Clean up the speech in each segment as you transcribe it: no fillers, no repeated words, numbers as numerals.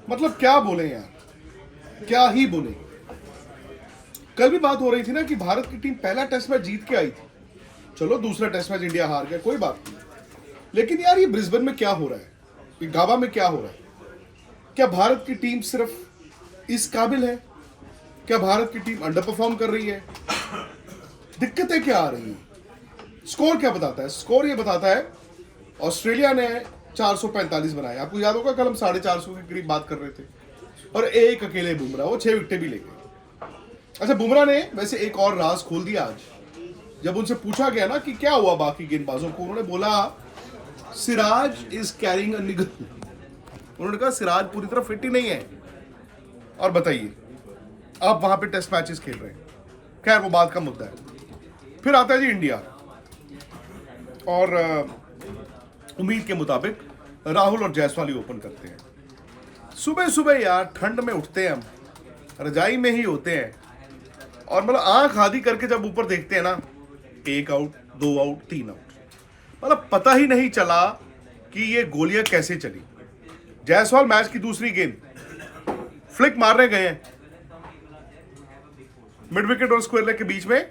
मतलब क्या बोले यार, क्या ही बोले। कल भी बात हो रही थी ना कि भारत की टीम पहला टेस्ट मैच जीत के आई थी, चलो दूसरा टेस्ट मैच इंडिया हार गया, कोई बात नहीं। लेकिन यार ये ब्रिस्बेन में क्या हो रहा है, ये गावा में क्या हो रहा है? क्या भारत की टीम सिर्फ इस काबिल है? क्या भारत की टीम अंडर परफॉर्म कर रही है? दिक्कतें क्या आ रही हैं? स्कोर क्या बताता है? स्कोर ये बताता है ऑस्ट्रेलिया ने 445 बनाए। आपको याद होगा कल हम 450 के करीब बात कर रहे थे, और एक अकेले बुमराह, वो 6 विकेटें भी ले गए। अच्छा, बुमराह ने वैसे एक और राज खोल दिया आज, जब उनसे पूछा गया ना कि क्या हुआ बाकी गेंदबाजों को, उन्होंने बोला सिराज इज कैरिंग अ निगल। उन्होंने कहा सिराज पूरी तरह फिट ही नहीं है। और बताइए, आप वहां पे टेस्ट मैचेस खेल रहे हैं। खैर वो बात का मुद्दा है। फिर आता है जी इंडिया, और उम्मीद के मुताबिक राहुल और जायसवाल ही ओपन करते हैं। सुबह सुबह यार ठंड में उठते हैं हम, रजाई में ही होते हैं, और मतलब आंख आधी करके जब ऊपर देखते हैं ना, 1 आउट, 2 आउट, 3 आउट, मतलब पता ही नहीं चला कि ये गोलियां कैसे चली। जायसवाल मैच की दूसरी गेंद फ्लिक मारने गए हैं, मिड विकेट और स्क्वायर लेग के बीच में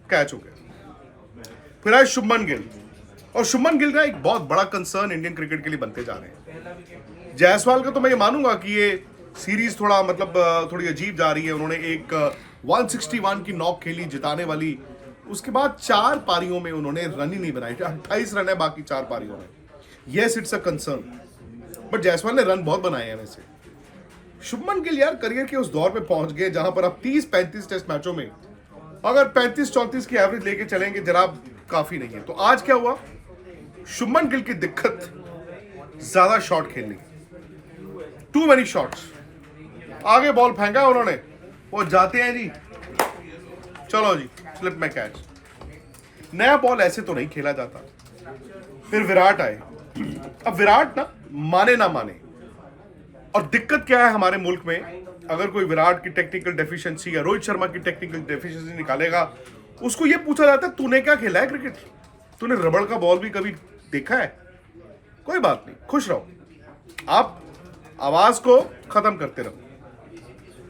कैच हो गया। फिर आए शुभमन गिल, और शुभमन गिल का एक बहुत बड़ा कंसर्न इंडियन क्रिकेट के लिए बनते जा रहे हैं। जायसवाल का तो मैं ये मानूंगा कि ये सीरीज थोड़ा मतलब थोड़ी अजीब जा रही है। उन्होंने एक 161 की नॉक खेली जिताने वाली, उसके बाद 4 पारियों में उन्होंने रन ही नहीं बनाए। 28 रन है बाकी 4 पारियों में। Yes, it's a concern, but Jaiswal ने रन बहुत बनाए हैं वैसे। शुभमन गिल यार करियर के उस दौर पे पहुंच गए जहां पर आप 30-35 टेस्ट मैचों में अगर 35-34 की एवरेज लेके चलेंगे जनाब, काफी नहीं है। तो आज क्या हुआ, शुभमन गिल की दिक्कत ज्यादा शॉट खेलने, टू मेनी शॉट्स। आगे बॉल फेंका उन्होंने, वो जाते हैं जी, चलो जी स्लिप में कैच। नया बॉल ऐसे तो नहीं खेला जाता। फिर विराट आए। अब विराट ना माने, और दिक्कत क्या है हमारे मुल्क में, अगर कोई विराट की टेक्निकल डेफिशिएंसी या रोहित शर्मा की टेक्निकल डेफिशिएंसी निकालेगा, उसको ये पूछा जाता है तूने क्या खेला है क्रिकेट, तूने रबड़ का बॉल भी कभी देखा है? कोई बात नहीं, खुश रहो, आप आवाज को खत्म करते रहो।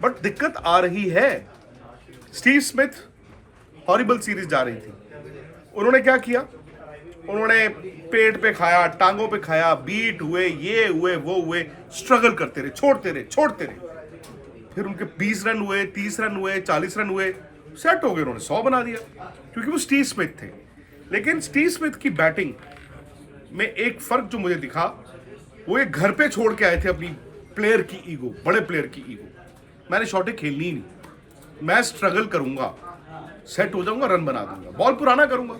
बट दिक्कत आ रही है। स्टीव स्मिथ हॉरिबल सीरीज जा रही थी, उन्होंने क्या किया, उन्होंने पेट पे खाया, टांगों पे खाया, बीट हुए, ये हुए, वो हुए, स्ट्रगल करते रहे, छोड़ते रहे। फिर उनके 20 रन हुए, 30 रन हुए, 40 रन हुए, सेट हो गए, उन्होंने 100 बना दिया, क्योंकि वो स्टीव स्मिथ थे। लेकिन स्टीव स्मिथ की बैटिंग में एक फर्क जो मुझे दिखा, वो एक घर पे छोड़ के आए थे अपनी प्लेयर की ईगो, बड़े प्लेयर की ईगो। मैंने शॉटें खेलनी ही नहीं, मैं स्ट्रगल करूंगा, सेट हो जाऊंगा, रन बना दूंगा, बॉल पुराना करूंगा।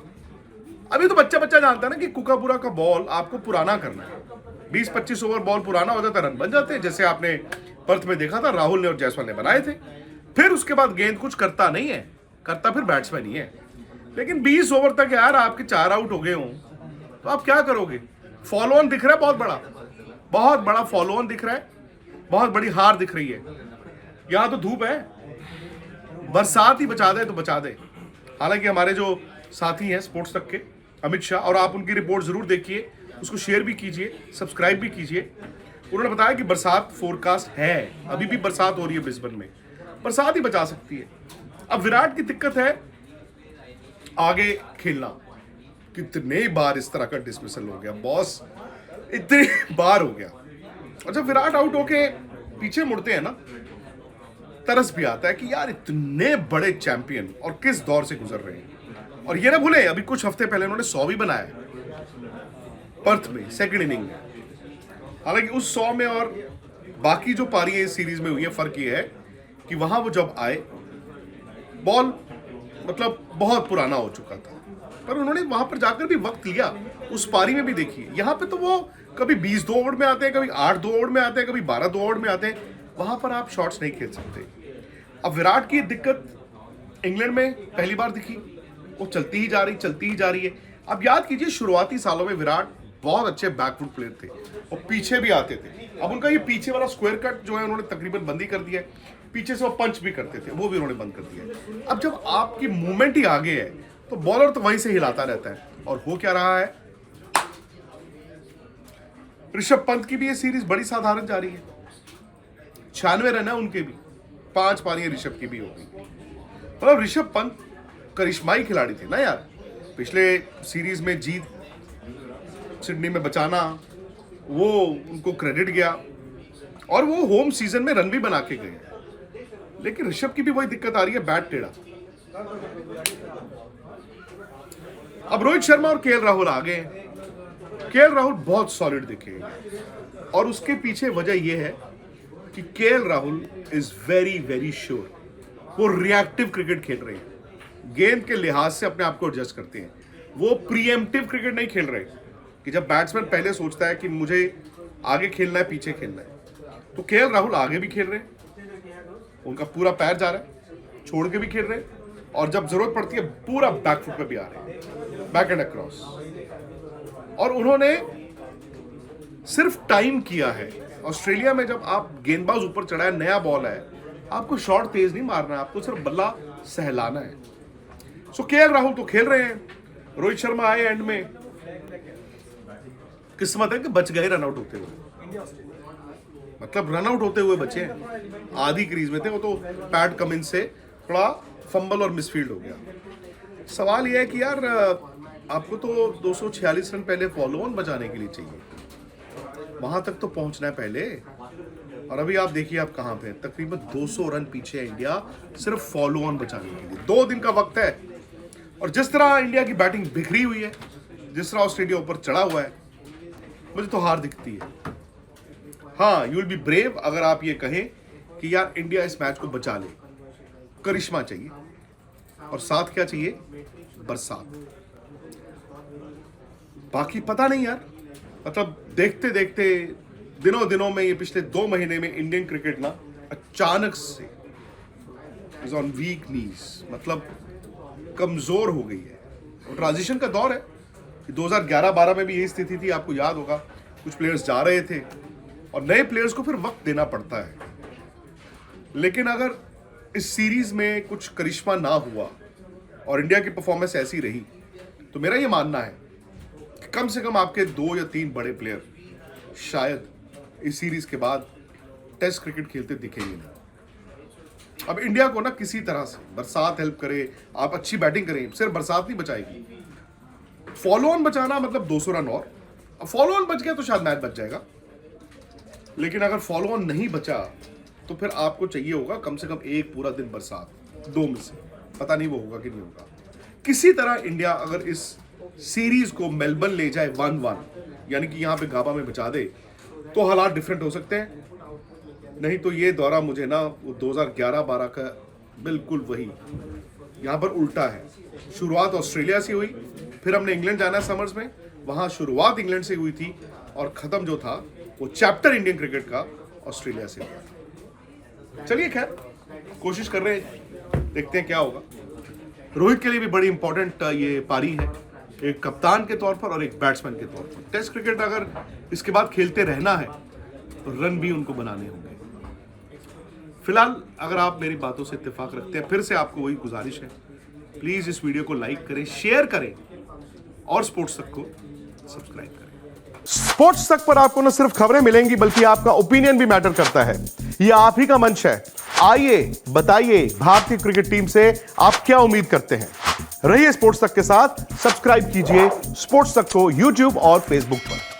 अभी तो बच्चा जानता है ना कि कुकापुरा का बॉल आपको पुराना करना है। 20-25 ओवर बॉल पुराना हो जाता है, रन बन जाते हैं, जैसे आपने पर्थ में देखा था, राहुल ने और जायसवाल ने बनाए थे। फिर उसके बाद गेंद कुछ करता नहीं है, करता फिर बैट्समैन ही है। लेकिन 20 ओवर तक यार आपके 4 आउट हो गए हों, तो आप क्या करोगे? फॉलो ऑन दिख रहा है, बहुत बड़ा फॉलो ऑन दिख रहा है, बहुत बड़ी हार दिख रही है। यहां तो धूप है, बरसात ही बचा दे तो बचा दे। हालांकि हमारे जो साथी हैं स्पोर्ट्स तक के, अमित शाह, और आप उनकी रिपोर्ट जरूर देखिए, उसको शेयर भी कीजिए, सब्सक्राइब भी कीजिए। उन्होंने बताया कि बरसात फोरकास्ट है, अभी भी बरसात हो रही है ब्रिस्बेन में, बरसात ही बचा सकती है। अब विराट की दिक्कत है आगे खेलना। कितने बार इस तरह का डिसमिसल हो गया बॉस, इतनी बार हो गया। और जब विराट आउट होके पीछे मुड़ते हैं ना, तरस भी आता है कि यार इतने बड़े चैंपियन और किस दौर से गुजर रहे हैं। और ये ना भूले, अभी कुछ हफ्ते पहले उन्होंने 100 भी बनाया पर्थ में, सेकंड इनिंग में। हालांकि उस 100 में और बाकी जो पारियां इस सीरीज में हुई है, फर्क ये है कि वहां वो जब आए, बॉल मतलब बहुत पुराना हो चुका था, पर उन्होंने वहां पर जाकर भी वक्त लिया। उस पारी में भी देखिए, यहाँ पे तो वो कभी 20 2 ओवर में आते हैं, कभी 8 2 ओवर में आते हैं, कभी 12 2 ओवर में आते हैं। वहां पर आप शॉट्स नहीं खेल सकते। अब विराट की दिक्कत इंग्लैंड में पहली बार दिखी, वो चलती ही जा रही है। अब याद कीजिए, शुरुआती सालों में विराट बहुत अच्छे बैकफुट प्लेयर थे और पीछे भी आते थे। अब उनका ये पीछे वाला स्क्वायर कट जो है उन्होंने तकरीबन बंद ही कर दिया है। पीछे से वो पंच भी करते थे, वो भी उन्होंने बंद कर दिया है। अब जब आपकी मूवमेंट ही आगे है तो बॉलर तो वहीं से हिलाता रहता है। और हो क्या रहा है, ऋषभ पंत की भी ये सीरीज बड़ी साधारण जा रही है। 96 रन है उनके भी, 5 पारी ऋषभ की भी हो गई। मतलब ऋषभ पंत करिश्माई खिलाड़ी थे ना यार। पिछले सीरीज में जीत, सिडनी में बचाना, वो उनको क्रेडिट गया और वो होम सीजन में रन भी बना के गए। लेकिन ऋषभ की भी वही दिक्कत आ रही है, बैट टेढ़ा। अब रोहित शर्मा और केएल राहुल आ गए। केएल राहुल बहुत सॉलिड दिखे और उसके पीछे वजह यह है कि KL Rahul is very very sure. वो रिएक्टिव क्रिकेट खेल रहे हैं, गेंद के लिहाज से अपने आप को एडजस्ट करते हैं। वो प्रीएम्प्टिव क्रिकेट नहीं खेल रहे कि जब बैट्समैन पहले सोचता है कि मुझे आगे खेलना है पीछे खेलना है, तो केएल राहुल आगे भी खेल रहे हैं, उनका पूरा पैर जा रहा है, छोड़ के भी खेल रहे हैं और जब जरूरत पड़ती है पूरा बैकफुट पे भी आ रहे हैं, बैक एंड अक्रॉस। और उन्होंने सिर्फ टाइम किया है। ऑस्ट्रेलिया में जब आप गेंदबाज ऊपर चढ़ा है, नया बॉल है, आपको शॉट तेज नहीं मारना है, आपको सिर्फ बल्ला सहलाना है। सो केएल राहुल तो खेल रहे हैं, रोहित शर्मा आए एंड में, किस्मत है कि बच गए रनआउट होते हुए। मतलब रनआउट होते हुए बचे हैं, आधी क्रीज में थे वो, तो पैट कमिंस से थोड़ा फंबल और मिसफील्ड हो गया। सवाल यह है कि यार आपको तो 246 रन पहले फॉलो ऑन बचाने के लिए चाहिए, वहां तक तो पहुंचना है पहले। और अभी आप देखिए आप कहां पे, तकरीबन 200 रन पीछे है इंडिया सिर्फ फॉलो ऑन बचाने के लिए। 2 दिन का वक्त है और जिस तरह इंडिया की बैटिंग बिखरी हुई है, जिस तरह ऑस्ट्रेलिया ऊपर चढ़ा हुआ है, मुझे तो हार दिखती है। हाँ, यू विल बी ब्रेव अगर आप ये कहें कि यार इंडिया इस मैच को बचा ले। करिश्मा चाहिए और साथ क्या चाहिए? बरसात। बाकी पता नहीं यार, मतलब देखते देखते दिनों दिनों में, ये पिछले 2 महीने में इंडियन क्रिकेट ना अचानक से इज ऑन वीक नीज, मतलब कमजोर हो गई है। और ट्रांजिशन का दौर है। 2011-12 में भी यही स्थिति थी, आपको याद होगा। कुछ प्लेयर्स जा रहे थे और नए प्लेयर्स को फिर वक्त देना पड़ता है। लेकिन अगर इस सीरीज में कुछ करिश्मा ना हुआ और इंडिया की परफॉर्मेंस ऐसी रही, तो मेरा ये मानना है कि कम से कम आपके 2 या 3 बड़े प्लेयर शायद इस सीरीज के बाद टेस्ट क्रिकेट खेलते दिखेंगे नहीं। अब इंडिया को ना किसी तरह से बरसात हेल्प करे, आप अच्छी बैटिंग करें, सिर्फ बरसात नहीं बचाएगी। फॉलो ऑन बचाना मतलब 200 रन और, अब फॉलो ऑन बच गया तो शायद मैच बच जाएगा। लेकिन अगर फॉलो ऑन नहीं बचा तो फिर आपको चाहिए होगा कम से कम 1 पूरा दिन बरसात, 2 में से, पता नहीं वो होगा कि नहीं होगा। किसी तरह इंडिया अगर इस सीरीज को मेलबर्न ले जाए 1-1, यानी कि यहां पे गाबा में बचा दे, तो हालात डिफरेंट हो सकते हैं। नहीं तो ये दौरा मुझे ना 2011-12 का बिल्कुल वही यहां पर उल्टा है। शुरुआत ऑस्ट्रेलिया से हुई, फिर हमने इंग्लैंड जाना समर्स में, वहां शुरुआत इंग्लैंड से हुई थी और खत्म जो था वो चैप्टर इंडियन क्रिकेट का ऑस्ट्रेलिया से हुआ। चलिए खैर, कोशिश कर रहे हैं, देखते हैं क्या होगा। रोहित के लिए भी बड़ी इंपॉर्टेंट ये पारी है, एक कप्तान के तौर पर और एक बैट्समैन के तौर पर। टेस्ट क्रिकेट अगर इसके बाद खेलते रहना है तो रन भी उनको बनाने होंगे। फिलहाल अगर आप मेरी बातों से इत्तेफाक रखते हैं, फिर से आपको वही गुजारिश है, प्लीज इस वीडियो को लाइक करें, शेयर करें और स्पोर्ट्स तक को सब्सक्राइब करें। स्पोर्ट्स तक पर आपको न सिर्फ खबरें मिलेंगी बल्कि आपका ओपिनियन भी मैटर करता है। ये आप ही का मंच है। आइए बताइए, भारतीय क्रिकेट टीम से आप क्या उम्मीद करते हैं। रहिए स्पोर्ट्स तक के साथ, सब्सक्राइब कीजिए स्पोर्ट्स तक को यूट्यूब और फेसबुक पर।